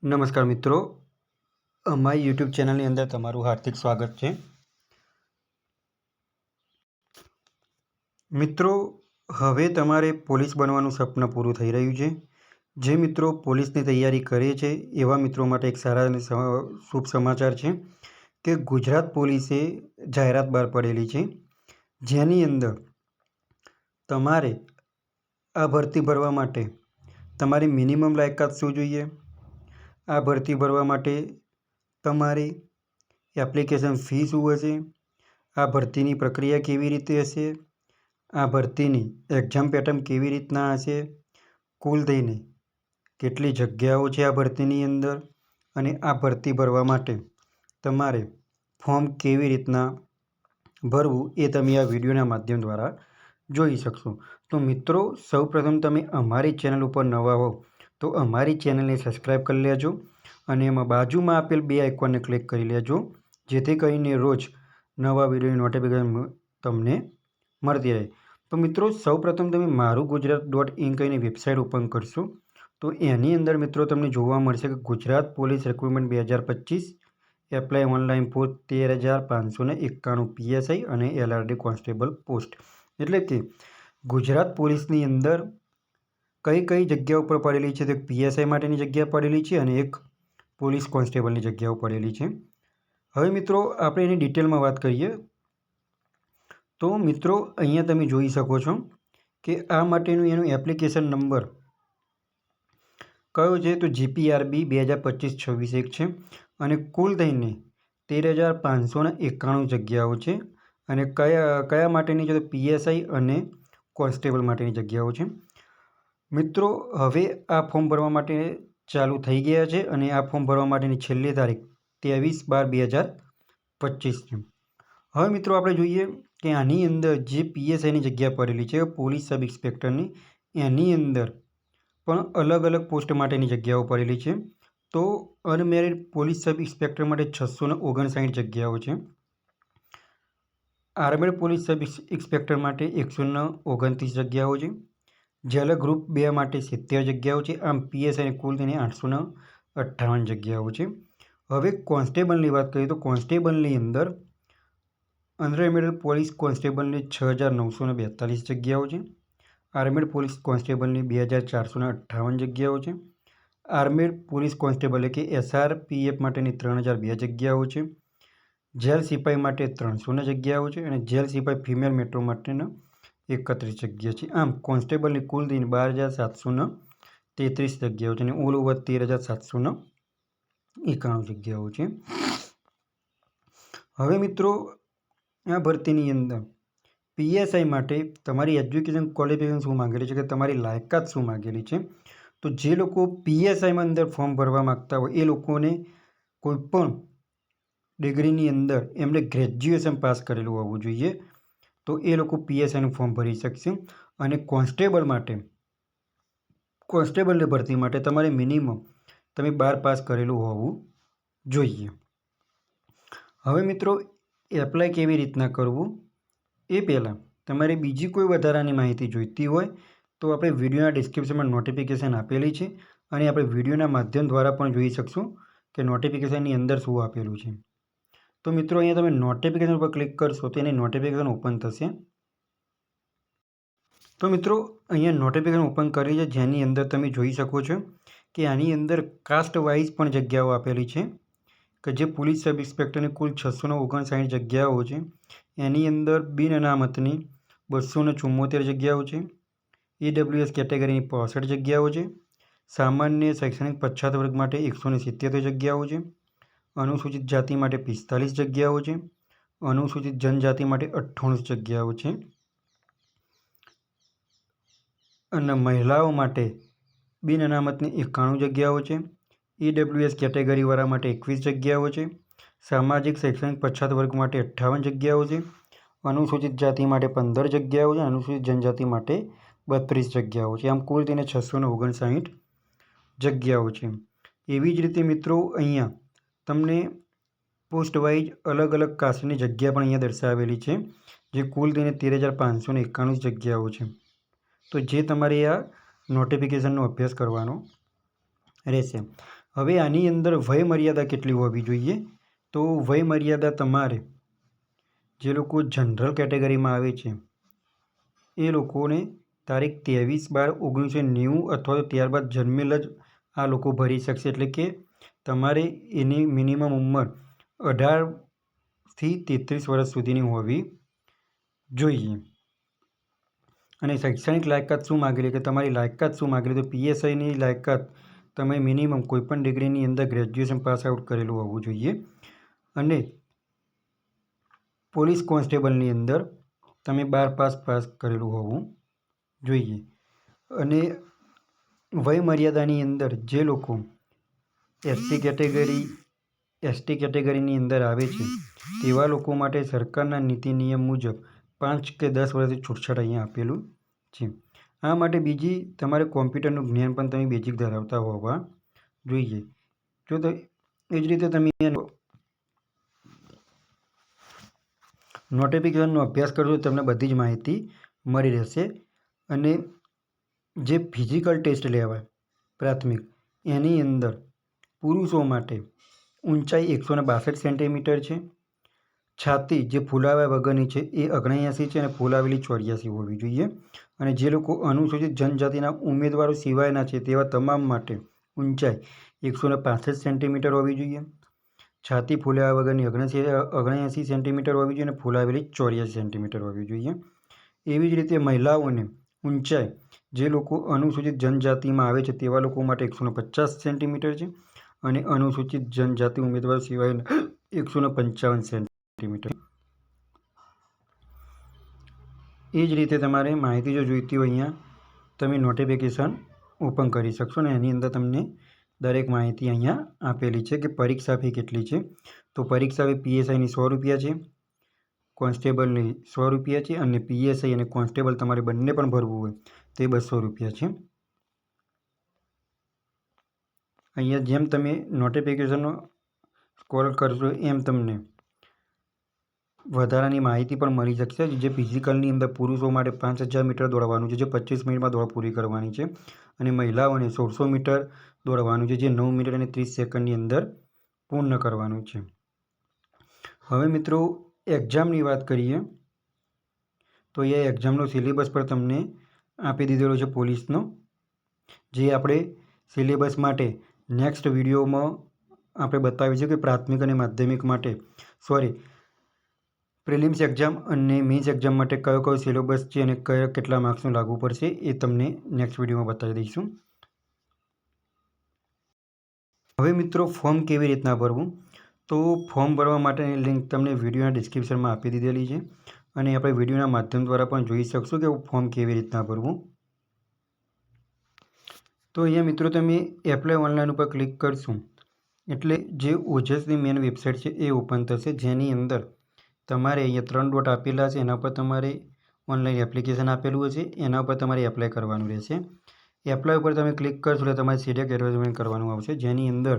નમસ્કાર મિત્રો, અમારી યુટ્યુબ ચેનલની અંદર તમારું હાર્દિક સ્વાગત છે. મિત્રો, હવે તમારે પોલીસ બનવાનું સપનું પૂરું થઈ રહ્યું છે. જે મિત્રો પોલીસની તૈયારી કરે છે એવા મિત્રો માટે એક સારા અને શુભ સમાચાર છે કે ગુજરાત પોલીસે જાહેરાત બહાર પાડેલી છે, જેની અંદર તમારે આ ભરતી ભરવા માટે તમારી મિનિમમ લાયકાત શું જોઈએ, આ ભરતી ભરવા માટે તમારી એપ્લિકેશન ફી શું હશે, આ ભરતીની પ્રક્રિયા કેવી રીતે હશે, આ ભરતીની એક્ઝામ પેટર્ન કેવી રીતના હશે, કુલ થઈને કેટલી જગ્યાઓ છે આ ભરતીની અંદર, અને આ ભરતી ભરવા માટે તમારે ફોર્મ કેવી રીતના ભરવું એ તમે આ વિડીયોના માધ્યમ દ્વારા જોઈ શકશો. તો મિત્રો, સૌપ્રથમ તમે અમારી ચેનલ ઉપર નવા હો તો અમારી ચેનલને સબસ્ક્રાઈબ કરી લેજો અને એમાં બાજુમાં આપેલ બે આઇકોનને ક્લિક કરી લેજો, જેથી કરીને રોજ નવા વિડીયોની નોટિફિકેશન તમને મળતી રહે. તો મિત્રો, સૌપ્રથમ તમે marugujarat.in કહીને વેબસાઇટ ઓપન કરશો તો એની અંદર મિત્રો તમને જોવા મળશે કે Gujarat police recruitment 2025 apply online post 13,591 PSI અને LRD કોન્સ્ટેબલ પોસ્ટ. એટલે કે ગુજરાત પોલીસની અંદર કઈ કઈ જગ્યાઓ પર પડેલી છે. તો એક PSI માટેની જગ્યા પડેલી છે અને એક પોલીસ કોન્સ્ટેબલની જગ્યાઓ પડેલી છે. હવે મિત્રો, આપણે એની ડિટેલમાં વાત કરીએ તો મિત્રો, અહીંયા તમે જોઈ શકો છો કે આ માટેનું એનું એપ્લિકેશન નંબર કયો છે તો GPRB 2025-26 છે અને કુલ થઈને 13,591 જગ્યાઓ છે. અને કયા માટેની છે તો PSI અને કોન્સ્ટેબલ માટેની જગ્યાઓ છે. મિત્રો, હવે આ ફોર્મ ભરવા માટે ચાલુ થઈ ગયા છે અને આ ફોર્મ ભરવા માટેની છેલ્લી તારીખ 23/12/2025 છે. હવે મિત્રો, આપણે જોઈએ કે આની અંદર જે PSIની જગ્યા પડેલી છે પોલીસ સબ ઇન્સ્પેક્ટરની, એની અંદર પણ અલગ અલગ પોસ્ટ માટેની જગ્યાઓ પડેલી છે. તો અનમેરિડ પોલીસ સબ ઇન્સ્પેક્ટર માટે 659 જગ્યાઓ છે. આર્મેડ પોલીસ સબ ઇન્સ્પેક્ટર માટે 129 જગ્યાઓ છે. જેલર ગ્રુપ 2 માટે 70 જગ્યાઓ છે. આમ PSIની કુલ તેને 858 જગ્યાઓ છે. હવે કોન્સ્ટેબલની વાત કરીએ તો કોન્સ્ટેબલની અંદર અનરેમેડ પોલીસ કોન્સ્ટેબલની 6,942 જગ્યાઓ છે. આર્મેડ પોલીસ કોન્સ્ટેબલની 2,458 જગ્યાઓ છે. આર્મેડ પોલીસ કોન્સ્ટેબલ એટલે કે SRPF માટેની 3,002 જગ્યાઓ છે. જેલ સિપાઈ માટે 300 જગ્યાઓ છે અને જેલ સિપાઈ ફિમેલ મેટ્રો માટેના 31 જગ્યા છે. આમ કોન્સ્ટેબલની કુલ થઈને 12,733 જગ્યાઓ છે અને ઓલ ઓવર 13,791 જગ્યાઓ છે. હવે મિત્રો, આ ભરતીની અંદર PSI માટે તમારી એજ્યુકેશન ક્વોલિફિકેશન શું માંગેલી છે કે તમારી લાયકાત શું માંગેલી છે. તો જે લોકો PSIમાં અંદર ફોર્મ ભરવા માગતા હોય એ લોકોને કોઈપણ ડિગ્રીની અંદર એમણે ગ્રેજ્યુએશન પાસ કરેલું હોવું જોઈએ, તો એ લોકો PSIનું ફોર્મ ભરી શકશે. અને કોન્સ્ટેબલ માટે કોન્સ્ટેબલની ભરતી માટે તમારે મિનિમમ તમે 12 પાસ કરેલું હોવું જોઈએ. હવે મિત્રો, એપ્લાય કેવી રીતના કરવું એ પહેલાં તમારે બીજી કોઈ વધારાની માહિતી જોઈતી હોય તો આપણે વિડીયોના ડિસ્ક્રિપ્શનમાં નોટિફિકેશન આપેલી છે અને આપણે વિડીયોના માધ્યમ દ્વારા પણ જોઈ શકશું કે નોટિફિકેશનની અંદર શું આપેલું છે. તો મિત્રો, અહીંયા તમે નોટિફિકેશન પર ક્લિક કરશો તો એની નોટિફિકેશન ઓપન થશે. તો મિત્રો, અહીંયા નોટિફિકેશન ઓપન કરી છે, જેની અંદર તમે જોઈ શકો છો કે આની અંદર કાસ્ટ વાઇઝ પણ જગ્યાઓ આપેલી છે કે જે પોલીસ સબ ઇન્સ્પેક્ટરની કુલ 659 જગ્યાઓ છે. એની અંદર બિન અનામતની 274 જગ્યાઓ છે. EWS કેટેગરીની 65 જગ્યાઓ છે. સામાન્ય શૈક્ષણિક પછાત વર્ગ માટે 177 જગ્યાઓ છે. અનુસૂચિત જાતિ માટે 45 જગ્યાઓ છે. અનુસૂચિત જનજાતિ માટે 98 જગ્યાઓ છે. અને મહિલાઓ માટે બિન અનામતની 91 જગ્યાઓ છે. EWS કેટેગરીવાળા માટે 21 જગ્યાઓ છે. સામાજિક શૈક્ષણિક પછાત વર્ગ માટે 58 જગ્યાઓ છે. અનુસૂચિત જાતિ માટે 15 જગ્યાઓ છે. અનુસૂચિત જનજાતિ માટે 32 જગ્યાઓ છે. આમ કુલ તેને 659 જગ્યાઓ છે. એવી જ રીતે મિત્રો, અહીંયા તમને પોસ્ટ વાઇઝ અલગ અલગ કાસ્ટની જગ્યા પણ અહીંયા દર્શાવેલી છે, જે કુલ તેને 13,591 જગ્યાઓ છે. તો જે તમારે આ નોટિફિકેશનનો અભ્યાસ કરવાનો રહેશે. હવે આની અંદર વય મર્યાદા કેટલી હોવી જોઈએ? તો વય મર્યાદા તમારે જે લોકો જનરલ કેટેગરીમાં આવે છે એ લોકોને તારીખ 23/12/1990 અથવા તો ત્યારબાદ જન્મેલ જ આ લોકો ભરી શકશે. એટલે કે તમારે એની મિનિમમ ઉંમર 18થી 33 વર્ષ સુધીની હોવી જોઈએ. અને શૈક્ષણિક લાયકાત શું માગેલી કે તમારી લાયકાત શું માગેલી? તો પીએસઆઈની લાયકાત તમે મિનિમમ કોઈપણ ડિગ્રીની અંદર ગ્રેજ્યુએશન પાસ આઉટ કરેલું હોવું જોઈએ. અને પોલીસ કોન્સ્ટેબલની અંદર તમે 12 પાસ કરેલું હોવું જોઈએ. અને વય મર્યાદાની અંદર જે લોકો એસટી કેટેગરીની અંદર આવે છે તેવા લોકો માટે સરકારના નીતિ નિયમ મુજબ 5 કે 10 વર્ષથી છૂટછાટ અહીંયા આપેલું છે. આ માટે બીજી તમારે કોમ્પ્યુટરનું જ્ઞાન પણ તમે બેઝિક ધરાવતા હોવા જોઈએ. જો તો એ જ રીતે તમે નોટિફિકેશનનો અભ્યાસ કરશો તો તમને બધી જ માહિતી મળી રહેશે. અને જે ફિઝિકલ ટેસ્ટ લેવાય પ્રાથમિક એની અંદર પુરુષો માટે ઊંચાઈ 162 સેન્ટીમીટર છે. છાતી જે ફૂલાવ્યા વગરની છે એ 79 છે અને ફૂલાવેલી 84 હોવી જોઈએ. અને જે લોકો અનુસૂચિત જનજાતિના ઉમેદવારો સિવાયના છે તેવા તમામ માટે ઊંચાઈ 165 સેન્ટીમીટર હોવી જોઈએ. છાતી ફૂલાવ્યા વગરની 79 સેન્ટીમીટર હોવી જોઈએ અને ફૂલાવેલી 84 સેન્ટીમીટર હોવી જોઈએ. એવી જ રીતે મહિલાઓને ઊંચાઈ જે લોકો અનુસૂચિત જનજાતિમાં આવે છે તેવા લોકો માટે 150 સેન્ટીમીટર છે અને અનુસૂચિત જનજાતિ ઉમેદવાર સિવાયના 155 સેન્ટીમીટર. એ જ રીતે તમારે માહિતી જો જોઈતી હોય અહીંયા તમે નોટિફિકેશન ઓપન કરી શકશો અને એની અંદર તમને દરેક માહિતી અહીંયા આપેલી છે કે પરીક્ષા ફી કેટલી છે. તો પરીક્ષા ફી પીએસઆઈની 100 રૂપિયા છે, કોન્સ્ટેબલની 100 રૂપિયા છે અને પીએસઆઈ અને કોન્સ્ટેબલ તમારે બંને પણ ભરવું હોય તે 200 રૂપિયા છે. અહીંયા જેમ તમે નોટિફિકેશનનો સ્ક્રોલ કરશો એમ તમને વધારાની માહિતી પણ મળી શકશે. જે ફિઝિકલની અંદર પુરુષો માટે 5000 મીટર દોડવાનું છે જે 25 મિનિટમાં દોડ પૂરી કરવાની છે અને મહિલાઓને 1600 મીટર દોડવાનું છે જે 9 મિનિટ અને 30 સેકન્ડની અંદર પૂર્ણ કરવાનું છે. હવે મિત્રો એક્ઝામની વાત કરીએ તો એ એક્ઝામનો સિલેબસ પર તમને આપી દીધેલો છે પોલીસનો, જે આપણે સિલેબસ માટે નેક્સ્ટ વિડીયોમાં આપણે બતાવીશું કે પ્રાથમિક અને માધ્યમિક માટે પ્રિલિમ્સ એક્ઝામ અને મેન્સ એક્ઝામ માટે કયો સિલેબસ છે અને કેટલા માર્ક્સનું લાગુ પડશે એ તમને નેક્સ્ટ વિડીયોમાં બતાવી દઈશું. હવે મિત્રો ફોર્મ કેવી રીતના ભરવું? તો ફોર્મ ભરવા માટેની લિંક તમને વિડીયોના ડિસ્ક્રિપ્શનમાં આપી દીધેલી છે અને આપણે વિડીયોના માધ્યમ દ્વારા પણ જોઈ શકશો કે ફોર્મ કેવી રીતના ભરવું. તો અહીંયા મિત્રો તમે એપ્લાય ઓનલાઈન ઉપર ક્લિક કરશો એટલે જે ઓજસની મેન વેબસાઇટ છે એ ઓપન થશે, જેની અંદર તમારે અહીંયા 3 ડોટ આપેલા છે એના પર તમારે ઓનલાઈન એપ્લિકેશન આપેલું હશે એના ઉપર તમારે એપ્લાય કરવાનું રહેશે. એપ્લાય ઉપર તમે ક્લિક કરશો એટલે તમારે સિલેક્ટ એડવર્ટાઇઝમેન્ટ કરવાનું આવશે, જેની અંદર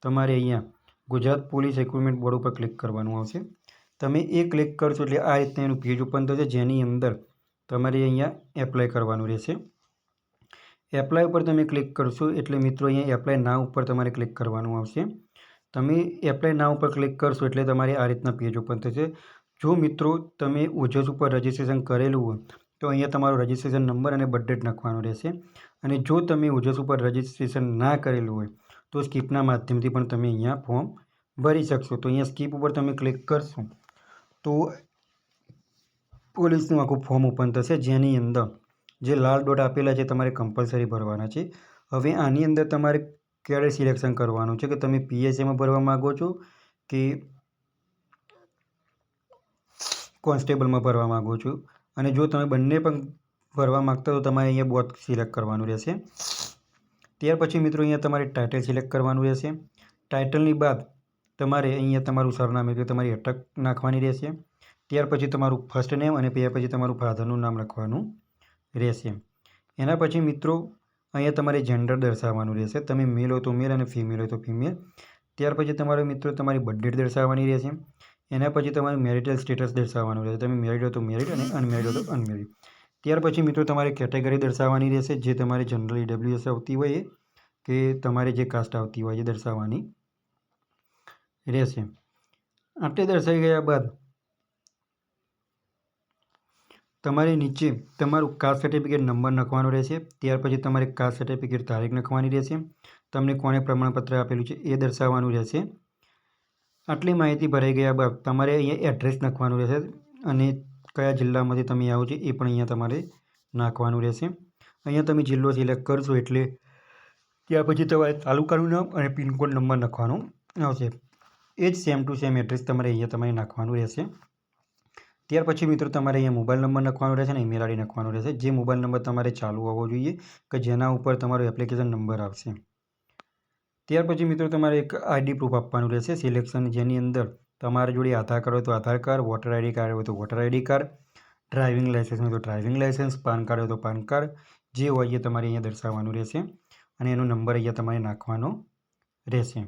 તમારે અહીંયા ગુજરાત પોલીસ રિક્રુટમેન્ટ બોર્ડ ઉપર ક્લિક કરવાનું આવશે. તમે એ ક્લિક કરશો એટલે આ રીતના એનું પેજ ઓપન થશે, જેની અંદર તમારે અહીંયા એપ્લાય કરવાનું રહેશે. એપ્લાય ઉપર તમે ક્લિક કરશો એટલે મિત્રો અહીંયા એપ્લાય નાવ ઉપર તમારે ક્લિક કરવાનું આવશે. તમે એપ્લાય નાવ ઉપર ક્લિક કરશો એટલે તમારે આ રીતના પેજ ઓપન થશે. જો મિત્રો તમે ઓજસ ઉપર રજિસ્ટ્રેશન કરેલું હોય તો અહીંયા તમારો રજિસ્ટ્રેશન નંબર અને બર્થ ડેટ નાખવાનો રહેશે. અને જો તમે ઓજસ ઉપર રજિસ્ટ્રેશન ના કરેલું હોય તો સ્કીપના માધ્યમથી પણ તમે અહીંયા ફોર્મ ભરી શકશો. તો અહીંયા સ્કીપ ઉપર તમે ક્લિક કરશો તો પોલીસનું આખું ફોર્મ ઓપન થશે, જેની અંદર જે લાલ ડોટ આપેલા છે તમારે કમ્પલસરી ભરવાના છે. હવે આની અંદર તમારે ક્યારે સિલેક્શન કરવાનું છે કે તમે પીએસઆઈમાં ભરવા માગો છો કે કોન્સ્ટેબલમાં ભરવા માગો છો. અને જો તમે બંને પણ ભરવા માગતા તો તમારે અહીંયા બોથ સિલેક્ટ કરવાનું રહેશે. ત્યાર પછી મિત્રો અહીંયા તમારે ટાઇટલ સિલેક્ટ કરવાનું રહેશે. ટાઇટલની બાદ તમારે અહીંયા તમારું સરનામું એટલે તમારી અટક નાખવાની રહેશે. ત્યાર પછી તમારું ફર્સ્ટ નેમ અને ત્યાર પછી તમારું ફાધરનું નામ લખવાનું રહેશે. એના પછી મિત્રો અહીંયા તમારે જેન્ડર દર્શાવવાનું રહેશે, તમે મેલ હોય તો મેલ અને ફિમેલ હોય તો ફિમેલ. ત્યાર પછી તમારે મિત્રો તમારી બર્થ ડેટ દર્શાવવાની રહેશે. એના પછી તમારે મેરિટલ સ્ટેટસ દર્શાવવાનું રહેશે, તમે મેરિડ હોય તો મેરિડ અને અનમેરિડ હોય તો અનમેરિડ. ત્યાર પછી મિત્રો તમારે કેટેગરી દર્શાવવાની રહેશે, જે તમારી જનરલ ઈડબ્લ્યુએસ આવતી હોય એ કે તમારી જે કાસ્ટ આવતી હોય એ દર્શાવવાની રહેશે. આટલે દર્શાવી ગયા બાદ તમારે નીચે તમારું કાસ્ટ સર્ટિફિકેટ નંબર લખવાનો રહેશે. ત્યાર પછી તમારે કાસ્ટ સર્ટિફિકેટ તારીખ લખવાની રહેશે. તમને કોણે પ્રમાણપત્ર આપેલું છે એ દર્શાવવાનું રહેશે. આટલી માહિતી ભરાઈ ગયા બાદ તમારે અહીંયા એડ્રેસ નાખવાનું રહેશે અને કયા જિલ્લામાંથી તમે આવો છો એ પણ અહીંયા તમારે નાખવાનું રહેશે. અહીંયા તમે જિલ્લો સિલેક્ટ કરશો એટલે ત્યાર પછી તમારે તાલુકાનું નામ અને પિનકોડ નંબર નાખવાનો આવશે. એ જ સેમ ટુ સેમ એડ્રેસ તમારે તમારે નાખવાનું રહેશે. ત્યાર પછી મિત્રો તમારે અહીંયા મોબાઈલ નંબર નાખવાનો રહેશે અને ઈમેલ આઈડી નાખવાનો રહેશે. જે મોબાઈલ નંબર તમારે ચાલુ હોવો જોઈએ કે જેના ઉપર તમારો એપ્લિકેશન નંબર આવશે. ત્યાર પછી મિત્રો તમારે એક આઈડી પ્રૂફ આપવાનું રહેશે સિલેક્શન, જેની અંદર તમારા જોડે આધાર કાર્ડ હોય તો આધાર કાર્ડ, વોટર આઈડી કાર્ડ હોય તો voter ID card, driving licence હોય તો ડ્રાઇવિંગ લાઇસન્સ, પાન કાર્ડ હોય તો પાન કાર્ડ, જે હોય એ તમારે અહીંયા દર્શાવવાનું રહેશે અને એનો નંબર અહીંયા તમારે નાખવાનો રહેશે.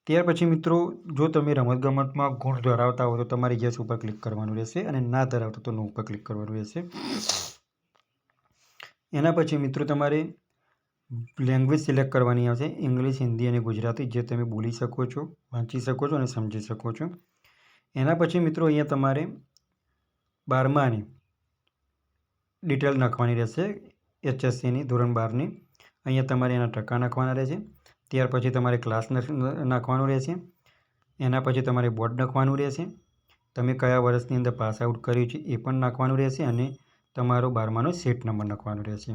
ત્યાર પછી મિત્રો જો તમે રમતગમતમાં ગુણ ધરાવતા હો તો તમારે યસ ઉપર ક્લિક કરવાનું રહેશે અને ના ધરાવતા તો નો ઉપર ક્લિક કરવાનું રહેશે. એના પછી મિત્રો તમારે લેંગ્વેજ સિલેક્ટ કરવાની આવશે, ઇંગ્લિશ, હિન્દી અને ગુજરાતી, જે તમે બોલી શકો છો, વાંચી શકો છો અને સમજી શકો છો. એના પછી મિત્રો અહીંયા તમારે 12માની ડિટેલ નાખવાની રહેશે, HSCની ધોરણ 12ની. અહીંયા તમારે એના ટકા નાખવાના રહેશે. ત્યાર પછી તમારે ક્લાસ નાખવાનો રહેશે. એના પછી તમારે બોર્ડ નાખવાનું રહેશે. તમે કયા વર્ષની અંદર પાસ આઉટ કર્યું છે એ પણ નાખવાનું રહેશે અને તમારો 12માનો સેટ નંબર નાખવાનો રહેશે.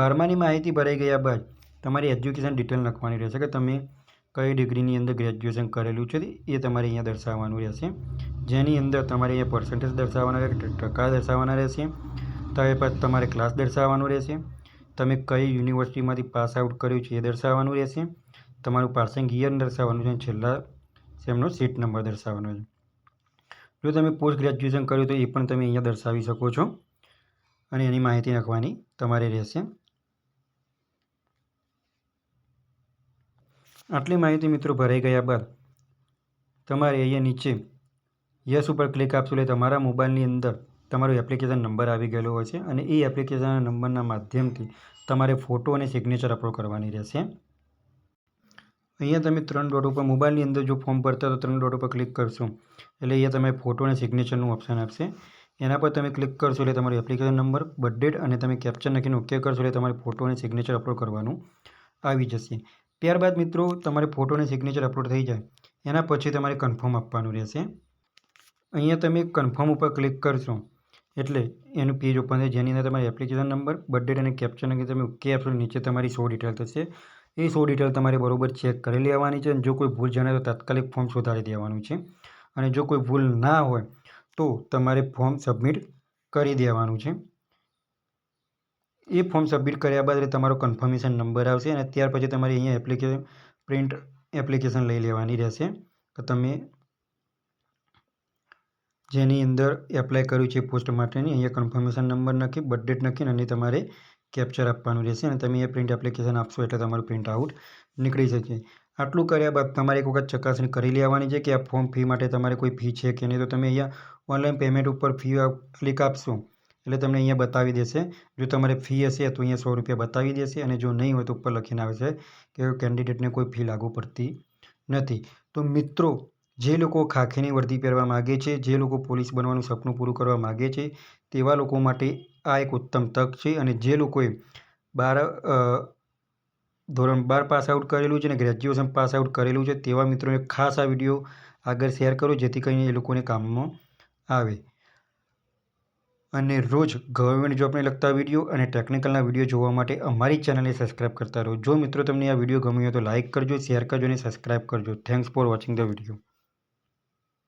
12માની માહિતી ભરાઈ ગયા બાદ તમારી એજ્યુકેશન ડિટેલ નાખવાની રહેશે કે તમે કઈ ડિગ્રીની અંદર ગ્રેજ્યુએશન કરેલું છે એ તમારે અહીંયા દર્શાવવાનું રહેશે. જેની અંદર તમારે અહીંયા પર્સન્ટેજ દર્શાવવાના રહેશે, ટકા દર્શાવવાના રહેશે. ત્યારબાદ તમારે ક્લાસ દર્શાવવાનું રહેશે. તમે કઈ યુનિવર્સિટીમાંથી પાસ આઉટ કર્યું છે એ દર્શાવવાનું રહેશે. તમારું પાસિંગ યર દર્શાવવાનું છે, છેલ્લા સેમનો સીટ નંબર દર્શાવવાનો છે. જો તમે પોસ્ટ ગ્રેજ્યુએશન કર્યું તો એ પણ તમે અહીંયા દર્શાવી શકો છો અને એની માહિતી નાખવાની તમારે રહેશે. આટલી માહિતી મિત્રો ભરાઈ ગયા બાદ તમારે અહીંયા નીચે યસ ઉપર ક્લિક આપશો એટલે તમારા મોબાઈલની અંદર તમારો એપ્લિકેશન નંબર આવી ગયેલો હોય છે અને એ એપ્લિકેશન નંબરના માધ્યમથી તમારે ફોટો અને સિગ્નેચર અપલોડ કરવાની રહેશે. અહીંયા તમે 3 ડોટ ઉપર મોબાઈલની અંદર જો ફોર્મ ભરતા તો 3 ડોટ ઉપર ક્લિક કરશો એટલે અહીંયા તમે ફોટો અને સિગ્નેચરનું ઓપ્શન આપશે. એના પર તમે ક્લિક કરશો એટલે તમારો એપ્લિકેશન નંબર, બર્થ ડેટ અને તમે કેપ્ચર નાખીને ઓકે કરશો એટલે તમારે ફોટો અને સિગ્નેચર અપલોડ કરવાનું આવી જશે. ત્યારબાદ મિત્રો તમારે ફોટો અને સિગ્નેચર અપલોડ થઈ જાય એના પછી તમારે કન્ફર્મ આપવાનું રહેશે. અહીંયા તમે કન્ફર્મ ઉપર ક્લિક કરશો એટલે એનું પેજ ઓપન થાય, જેની અંદર તમારે એપ્લિકેશન નંબર, બર્થ ડેટ અને કેપ્ચર નાખી તમે ઓકે આપશો. નીચે તમારી 100 ડિટેલ થશે. એ 100 ડિટેલ તમારે બરોબર ચેક કરી લેવાની છે અને જો કોઈ ભૂલ જણાય તો તાત્કાલિક ફોર્મ સુધારી દેવાનું છે અને જો કોઈ ભૂલ ના હોય તો તમારે ફોર્મ સબમિટ કરી દેવાનું છે. એ ફોર્મ સબમિટ કર્યા બાદ તમારો કન્ફર્મેશન નંબર આવશે અને ત્યાર પછી તમારે અહીંયા પ્રિન્ટ એપ્લિકેશન લઈ લેવાની રહેશે તો તમે જેની અંદર એપ્લાય કર્યું છે પોસ્ટ માટેની. અહીંયા કન્ફર્મેશન નંબર નાખી, બર્થ ડેટ નાખીને અને તમારે કેપ્ચર આપવાનું રહેશે અને તમે એ પ્રિન્ટ એપ્લિકેશન આપશો એટલે તમારું પ્રિન્ટ આઉટ નીકળી જશે. આટલું કર્યા બાદ તમારે એક વખત ચકાસણી કરી લેવાની છે કે આ ફોર્મ ફી માટે તમારે કોઈ ફી છે કે નહીં. તો તમે અહીંયા ઓનલાઈન પેમેન્ટ ઉપર ફી ક્લિક આપશો એટલે તમને અહીંયા બતાવી દેશે. જો તમારે ફી હશે તો અહીંયા 100 રૂપિયા બતાવી દેશે અને જો નહીં હોય તો ઉપર લખીને આવે છે કે કેન્ડિડેટને કોઈ ફી લાગુ પડતી નથી. તો મિત્રો જે લોકો ખાખીની વર્દી પહેરવા માગે છે, જે લોકો પોલીસ બનવાનું સપનું પૂરું કરવા માગે છે તેવા લોકો માટે આ એક ઉત્તમ તક છે. અને જે લોકોએ ધોરણ 12 પાસ આઉટ કરેલું છે અને ગ્રેજ્યુએશન પાસ આઉટ કરેલું છે તેવા મિત્રોને ખાસ આ વિડીયો આગળ શેર કરો જેથી કરીને એ લોકોને કામમાં આવે. અને રોજ ગવર્મેન્ટ જોબને લગતા વિડીયો અને ટેકનિકલના વિડીયો જોવા માટે અમારી ચેનલને સબસ્ક્રાઈબ કરતા રહો. જો મિત્રો તમને આ વિડીયો ગમ્યો હોય તો લાઇક કરજો, શેર કરજો અને સબસ્ક્રાઈબ કરજો. Thanks for watching the video.